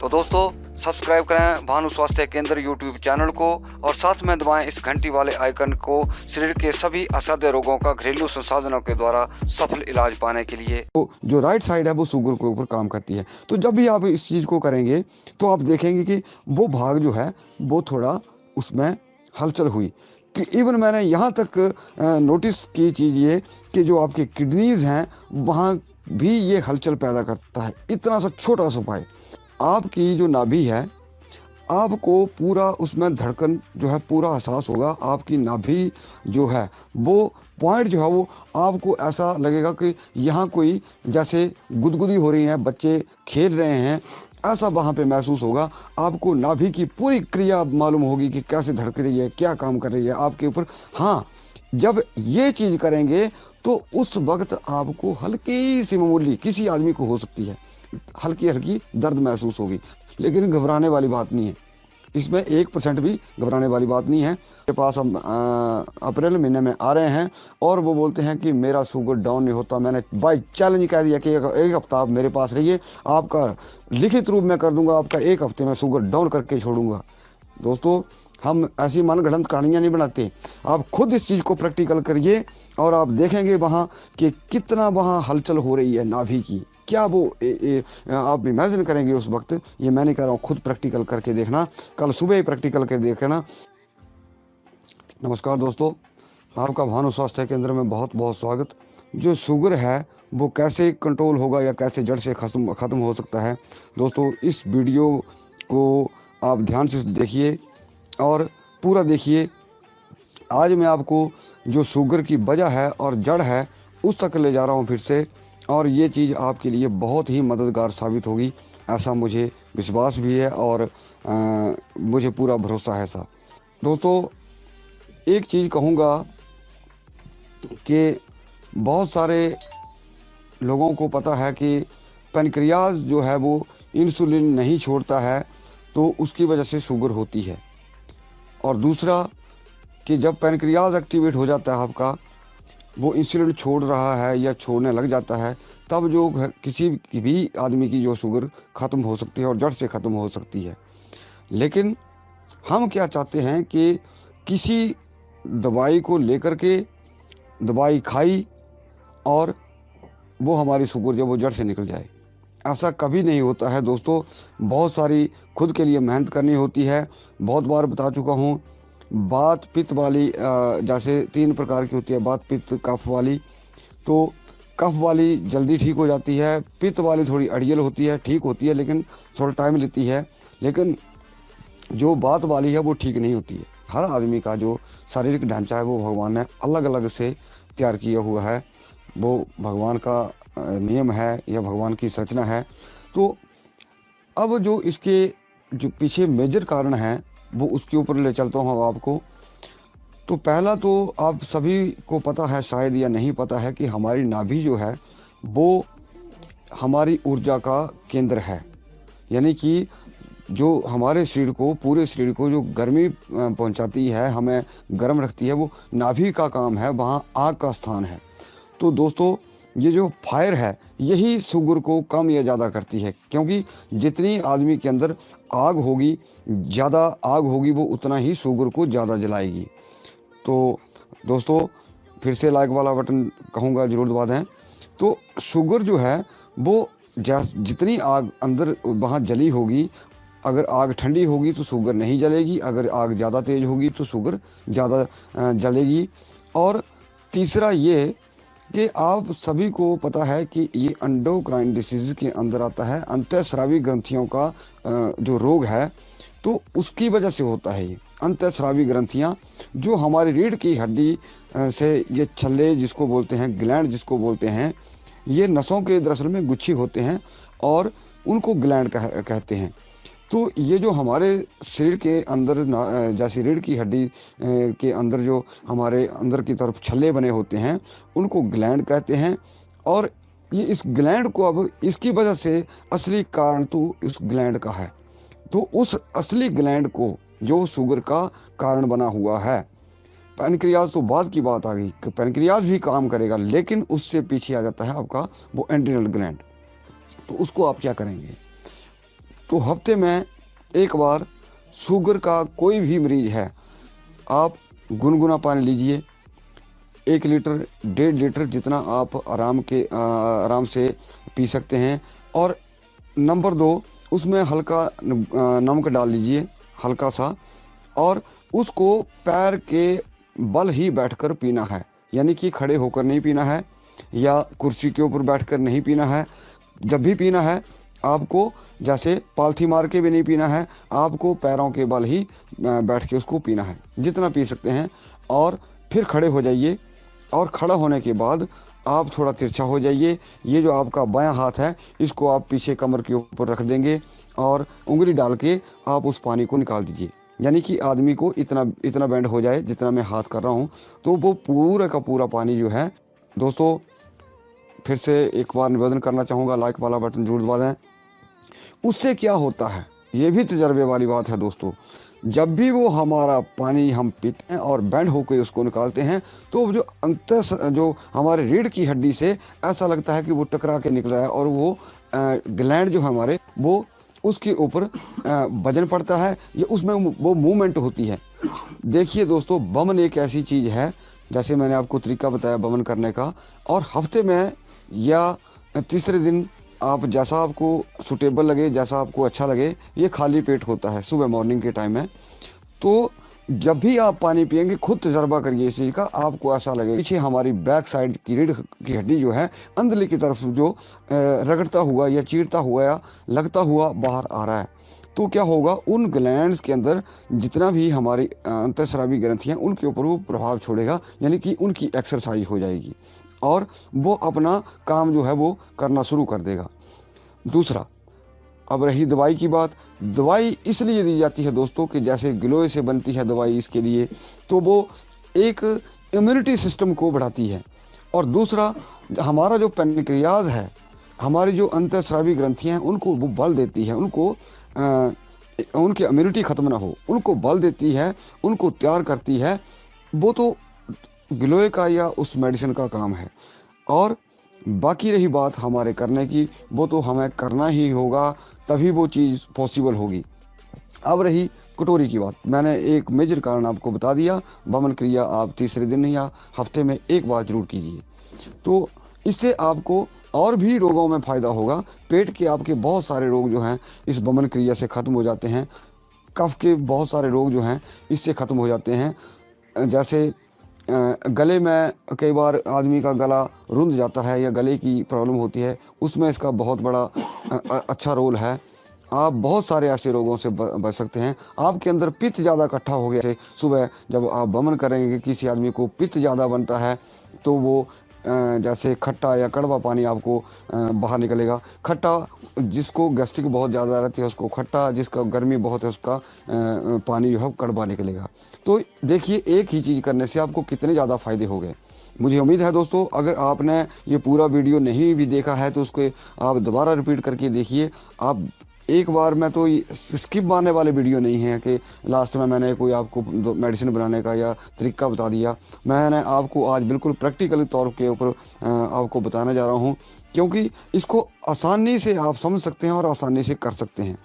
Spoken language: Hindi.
तो दोस्तों सब्सक्राइब करें भानु स्वास्थ्य केंद्र यूट्यूब चैनल को और साथ में दबाएं इस घंटी वाले आइकन को शरीर के सभी असाध्य रोगों का घरेलू संसाधनों के द्वारा सफल इलाज पाने के लिए। तो जो राइट साइड है वो शुगर के ऊपर काम करती है। तो जब भी आप इस चीज़ को करेंगे तो आप देखेंगे कि वो भाग जो है वो थोड़ा उसमें हलचल हुई कि इवन मैंने यहाँ तक नोटिस की चीज़ ये कि जो आपके किडनीज़ हैं वहाँ भी ये हलचल पैदा करता है। इतना सा छोटा सा उपाय, आपकी जो नाभि है आपको पूरा उसमें धड़कन जो है पूरा एहसास होगा। आपकी नाभि जो है वो पॉइंट जो है वो आपको ऐसा लगेगा कि यहाँ कोई जैसे गुदगुदी हो रही है, बच्चे खेल रहे हैं, ऐसा वहाँ पे महसूस होगा। आपको नाभि की पूरी क्रिया मालूम होगी कि कैसे धड़क रही है, क्या काम कर रही है आपके ऊपर। हाँ, जब ये चीज़ करेंगे तो उस वक्त आपको हल्की सी मामूली, किसी आदमी को हो सकती है, हल्की हल्की दर्द महसूस होगी, लेकिन घबराने वाली बात नहीं है। इसमें 1% भी घबराने वाली बात नहीं है। मेरे पास हम अप्रैल महीने में आ रहे हैं और वो बोलते हैं कि मेरा शुगर डाउन नहीं होता। मैंने बाई चैलेंज कह दिया कि एक हफ्ता आप मेरे पास रहिए, आपका लिखित रूप में कर दूंगा, आपका 1 हफ्ते में शुगर डाउन करके छोड़ूंगा। दोस्तों, हम ऐसी मनगढ़ंत कहानियाँ नहीं बनाते। आप खुद इस चीज़ को प्रैक्टिकल करिए और आप देखेंगे वहाँ कि कितना वहाँ हलचल हो रही है नाभि की। क्या वो आप इमेजिन करेंगे उस वक्त। ये मैं नहीं कह रहा हूँ, खुद प्रैक्टिकल करके देखना, कल सुबह ही प्रैक्टिकल करके देखना। नमस्कार दोस्तों, आपका भानु स्वास्थ्य केंद्र में बहुत बहुत स्वागत। जो शुगर है वो कैसे कंट्रोल होगा या कैसे जड़ से ख़त्म हो सकता है, दोस्तों इस वीडियो को आप ध्यान से देखिए और पूरा देखिए। आज मैं आपको जो शुगर की वजह है और जड़ है उस तक ले जा रहा हूँ फिर से, और ये चीज़ आपके लिए बहुत ही मददगार साबित होगी, ऐसा मुझे विश्वास भी है और मुझे पूरा भरोसा है ऐसा। दोस्तों, एक चीज़ कहूँगा कि बहुत सारे लोगों को पता है कि पैनक्रियाज जो है वो इंसुलिन नहीं छोड़ता है, तो उसकी वजह से शुगर होती है। और दूसरा कि जब पैनक्रियाज एक्टिवेट हो जाता है आपका, वो इंसुलिन छोड़ रहा है या छोड़ने लग जाता है, तब जो किसी भी आदमी की जो शुगर ख़त्म हो सकती है और जड़ से ख़त्म हो सकती है। लेकिन हम क्या चाहते हैं कि किसी दवाई को लेकर के दवाई खाई और वो हमारी शुगर जब वो जड़ से निकल जाए, ऐसा कभी नहीं होता है दोस्तों। बहुत सारी खुद के लिए मेहनत करनी होती है। बहुत बार बता चुका हूँ, बात पित्त वाली जैसे 3 प्रकार की होती है, बात पित्त कफ वाली। तो कफ वाली जल्दी ठीक हो जाती है, पित्त वाली थोड़ी अड़ियल होती है, ठीक होती है लेकिन थोड़ा टाइम लेती है। लेकिन जो बात वाली है वो ठीक नहीं होती है। हर आदमी का जो शारीरिक ढांचा है वो भगवान ने अलग अलग से तैयार किया हुआ है, वो भगवान का नियम है या भगवान की रचना है। तो अब जो इसके जो पीछे मेजर कारण है वो उसके ऊपर ले चलता हूँ आपको। तो पहला तो आप सभी को पता है शायद या नहीं पता है कि हमारी नाभि जो है वो हमारी ऊर्जा का केंद्र है। यानी कि जो हमारे शरीर को, पूरे शरीर को जो गर्मी पहुंचाती है, हमें गर्म रखती है, वो नाभि का काम है, वहाँ आग का स्थान है। तो दोस्तों, ये जो फायर है यही शुगर को कम या ज़्यादा करती है, क्योंकि जितनी आदमी के अंदर आग होगी, ज़्यादा आग होगी, वो उतना ही शुगर को ज़्यादा जलाएगी। तो दोस्तों, फिर से लाइक वाला बटन कहूँगा ज़रूर दबा दें। तो शुगर जो है वो जितनी आग अंदर वहाँ जली होगी, अगर आग ठंडी होगी तो शुगर नहीं जलेगी, अगर आग ज़्यादा तेज़ होगी तो शुगर ज़्यादा जलेगी। और तीसरा ये कि आप सभी को पता है कि ये एंडोक्राइन डिसीज़ के अंदर आता है, अंतःस्रावी ग्रंथियों का जो रोग है, तो उसकी वजह से होता है ये अंतःस्रावी ग्रंथियाँ, जो हमारी रीढ़ की हड्डी से ये छल्ले जिसको बोलते हैं, ग्लैंड जिसको बोलते हैं, ये नसों के दरअसल में गुच्छे होते हैं और उनको ग्लैंड कहते हैं। तो ये जो हमारे शरीर के अंदर जैसे रीढ़ की हड्डी के अंदर जो हमारे अंदर की तरफ छल्ले बने होते हैं, उनको ग्लैंड कहते हैं। और ये इस ग्लैंड को, अब इसकी वजह से असली कारण तो इस ग्लैंड का है। तो उस असली ग्लैंड को जो शुगर का कारण बना हुआ है, पैनक्रियाज तो बाद की बात आ गई कि पैनक्रियाज भी काम करेगा, लेकिन उससे पीछे आ जाता है आपका वो एड्रिनल ग्लैंड। तो उसको आप क्या करेंगे? तो हफ्ते में एक बार शुगर का कोई भी मरीज़ है, आप गुनगुना पानी लीजिए, 1 लीटर 1.5 लीटर जितना आप आराम से पी सकते हैं। और नंबर 2, उसमें हल्का नमक डाल लीजिए, हल्का सा, और उसको पैर के बल ही बैठकर पीना है, यानी कि खड़े होकर नहीं पीना है या कुर्सी के ऊपर बैठकर नहीं पीना है। जब भी पीना है आपको जैसे पालथी मार के भी नहीं पीना है, आपको पैरों के बल ही बैठ के उसको पीना है, जितना पी सकते हैं। और फिर खड़े हो जाइए, और खड़ा होने के बाद आप थोड़ा तिरछा हो जाइए। ये जो आपका बायां हाथ है, इसको आप पीछे कमर के ऊपर रख देंगे और उंगली डाल के आप उस पानी को निकाल दीजिए, यानी कि आदमी को इतना बेंड हो जाए जितना मैं हाथ कर रहा हूँ। तो वो पूरा का पूरा पानी जो है दोस्तों, फिर से एक बार निवेदन करना चाहूँगा, लाइक वाला बटन जरूर दबा दें। उससे क्या होता है, ये भी तजर्बे वाली बात है दोस्तों, जब भी वो हमारा पानी हम पीते हैं और बेंड होकर उसको निकालते हैं, तो जो हमारे रीढ़ की हड्डी से ऐसा लगता है कि वो टकरा के निकल रहा है, और वो ग्लैंड जो हमारे वो उसके ऊपर वजन पड़ता है, या उसमें वो मूवमेंट होती है। देखिए दोस्तों, बमन एक ऐसी चीज़ है, जैसे मैंने आपको तरीका बताया बमन करने का, और हफ्ते में या तीसरे दिन आप जैसा आपको सूटेबल लगे, जैसा आपको अच्छा लगे, ये खाली पेट होता है सुबह मॉर्निंग के टाइम में। तो जब भी आप पानी पिएंगे खुद तजर्बा करिए इस चीज़ का, आपको ऐसा लगे पीछे हमारी बैक साइड की रीढ़ की हड्डी जो है अंदरली की तरफ जो रगड़ता हुआ या चीरता हुआ या लगता हुआ बाहर आ रहा है। तो क्या होगा, उन ग्लैंड्स के अंदर जितना भी हमारी अंतःस्रावी ग्रंथियाँ, उनके ऊपर वो प्रभाव छोड़ेगा, यानी कि उनकी एक्सरसाइज हो जाएगी और वो अपना काम जो है वो करना शुरू कर देगा। दूसरा, अब रही दवाई की बात, दवाई इसलिए दी जाती है दोस्तों कि जैसे गिलोय से बनती है दवाई इसके लिए, तो वो एक इम्यूनिटी सिस्टम को बढ़ाती है। और दूसरा, हमारा जो पैनक्रियाज है, हमारी जो अंतःस्रावी ग्रंथियाँ हैं, उनको वो बल देती है, उनकी इम्यूनिटी ख़त्म ना हो, उनको बल देती है, उनको तैयार करती है। वो तो गिलोय का या उस मेडिसिन का काम है। और बाकी रही बात हमारे करने की, वो तो हमें करना ही होगा, तभी वो चीज़ पॉसिबल होगी। अब रही कटोरी की बात, मैंने एक मेजर कारण आपको बता दिया, वमन क्रिया आप तीसरे दिन या हफ्ते में एक बार जरूर कीजिए। तो इससे आपको और भी रोगों में फ़ायदा होगा। पेट के आपके बहुत सारे रोग जो हैं इस वमन क्रिया से ख़त्म हो जाते हैं। कफ के बहुत सारे रोग जो हैं इससे ख़त्म हो जाते हैं। जैसे गले में कई बार आदमी का गला रुंध जाता है या गले की प्रॉब्लम होती है, उसमें इसका बहुत बड़ा अच्छा रोल है। आप बहुत सारे ऐसे रोगों से बच सकते हैं। आपके अंदर पित्त ज़्यादा इकट्ठा हो गया, जैसे सुबह जब आप वमन करेंगे, किसी आदमी को पित्त ज़्यादा बनता है, तो वो जैसे खट्टा या कड़वा पानी आपको बाहर निकलेगा। खट्टा, जिसको गैस्ट्रिक बहुत ज़्यादा रहती है उसको खट्टा, जिसका गर्मी बहुत है उसका पानी जो है कड़वा निकलेगा। तो देखिए, एक ही चीज़ करने से आपको कितने ज़्यादा फ़ायदे हो गए। मुझे उम्मीद है दोस्तों, अगर आपने ये पूरा वीडियो नहीं भी देखा है तो उसको आप दोबारा रिपीट करके देखिए। आप एक बार में तो स्किप मारने वाले वीडियो नहीं है कि लास्ट में मैंने कोई आपको मेडिसिन बनाने का या तरीका बता दिया। मैंने आपको आज बिल्कुल प्रैक्टिकल तौर के ऊपर आपको बताने जा रहा हूँ, क्योंकि इसको आसानी से आप समझ सकते हैं और आसानी से कर सकते हैं।